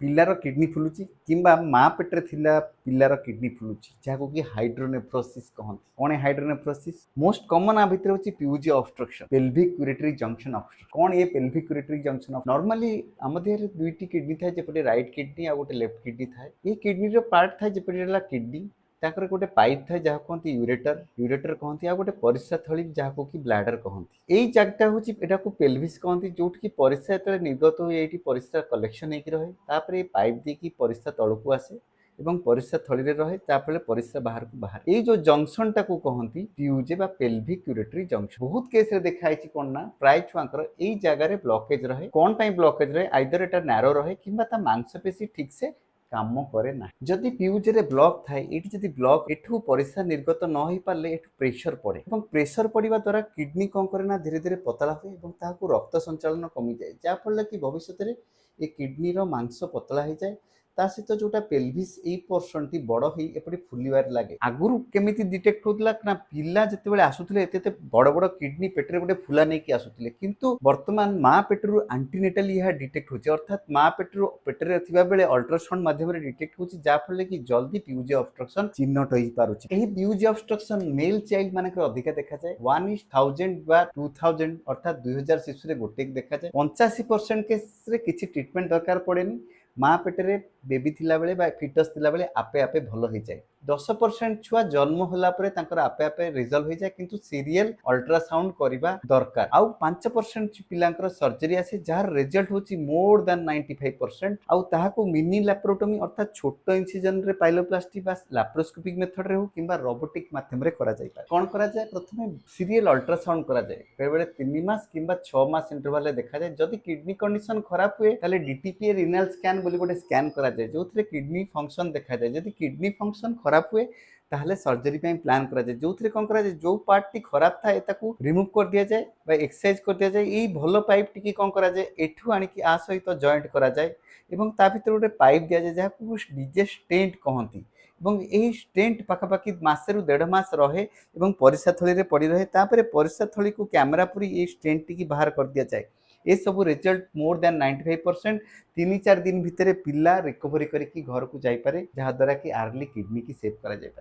पिलार kidney फुलुची किंबा माँ पेट्रे थिला पिलार किडनी फुलुची जहाँ कि हाइड्रोनेफ्रोसिस कहते। कौन है हाइड्रोनेफ्रोसिस? मोस्ट कॉमन आ भितर होची पीयूजी obstruction, pelvic ureteric junction obstruction. कौन ये पेल्विक यूरेटरी जंक्शन? नॉर्मली आम देह दुईटी किडनी थाए, जेपटे राइट किडनी आ गोटे लेफ्ट किडनी थाए। ये किडनी रो पार्ट थाए जेपटे किडनी, ताकर गोटे पाइप थाए जहाँ कहते यूरेटर, यूरेटर कहते, आ गोटे परिस्रा थली जहाँ कि ब्लैडर कहते। यही जगटा हूँ एटा को पेल्विस कहते, जोटि कि परिस्रा जो निर्गत हुए ये परिस्रा कलेक्शन होकर रहे, तापर पाइप देकी परिस्रा तलकू आसे एवं परिस्रा थली रे रहे, तापर परिस्रा बाहर को बाहर। ये जो जंक्शन टाकू कहती पीयूजे बा पेल्विक यूरेटरी जंक्शन। बहुत केस रे देखाई कोन ना, प्राय छुआंकर एई जगह रे ब्लॉकेज रहे। कोन पई ब्लॉकेज रहे? आइदर एटा नैरो रहे किंबा ता मांसपेशी ठीक से काम करे ना। जदि पीयूजे रे ब्लॉक थाए, एठी जदि ब्लॉक एठू परिस्रा निर्गत न होई पारले एठू प्रेशर पड़े एवं प्रेशर पड़िबा द्वारा किडनी कोन करे ना धीरे धीरे पतला होए एवं ताहाकू रक्त संचालन कमी जाए, जा फल कि भविष्य रे ए किडनी रो मांस पतला हो जाए। ता सहित जोटा पेल्विस ए पोर्शन टी बड़ होई एपटे फुलिबार लागे। आगुरु केमिति डिटेक्ट होतला ना, पिल्ला जतेबेले आसुतले एते बड़ बड़ किडनी पेटरे गोटे फुला नै कि आसुतले, किंतु वर्तमान माँ पेटरू एंटीनेटली यह डिटेक्ट होची, अर्थात माँ पेटरू पेटरे थिबा बेले अल्ट्रासाउंड माध्यम रे डिटेक्ट होची, जा फल कि जल्दी पीयूजी ऑब्स्ट्रक्शन चिन्हट होई पारुची। एही पीयूजी ऑब्स्ट्रक्शन मेल चाइल्ड मानक अधिका देखा जाए, 1:1000 बा 2000 अर्थात 2000 शिशु रे गोटे देखा जाए। 85% केस रे किछि ट्रीटमेंट दरकार पड़ेनी। माँ पेटरे बेबी थिला बेले बा फिटस थिला बेले आपे आपे भल हो जाए। 10% छुआ जन्म होला परे तांकर आपे आपे रिजल्व हो जाए, किंतु सीरियल अल्ट्रासाउंड करिबा दरकार। आउ 5% पिलांकर सर्जरी आसे जार रिजल्ट होची मोर देन 95%। आउ ताहाको मिनी लैप्रोटोमी अर्थात छोटो इंसिजन रे पाइलोप्लास्टी बा लैप्रोस्कोपिक मेथड रे हो किंबा रोबोटिक माध्यम रे करा जाय पारे। कोन करा जाय? प्रथमे सीरियल अल्ट्रासाउंड करा जाय, बेले 3 मास किंबा 6 मास इंटरवल रे देखा जाय। जदि किडनी कंडीशन खराब हुए ताले डीटीपी रिनल स्कैन बोली गोटे स्कैन करा जाय, जोथरे किडनी फंक्शन देखा जाय। जदि किडनी फंक्शन खराब हुए ताहले सर्जरी पे प्लान करा जाय, जोथरे कोन करा जाय, जो पार्ट टी खराब था एताकू रिमूव कर दिया जाय बा एक्सरसाइज कर दिया जाय। एई भलो पाइप टी कोन करा जाय, एठू आनी कि आ सहित जॉइंट करा जाय एवं ता भितर गोटे पाइप दिया जाय जाहाकू डीजे स्टेंट कहंती एवं एही स्टेंट पाखापाखि मासे रु 1.5 मास रहे एवं परिस्रा थली रे पड़ी रहे। तापरे परिस्रा थली को कैमरा पूरी ए स्टेंट टी बाहर कर दिया जाए। ये सब रिजल्ट मोर देन 95%। 3-4 दिन भितर पिला रिकवरी करके घर को जाई पारे, जहाँ द्वारा कि आर्ली किडनी की सेव करा जाय पारे।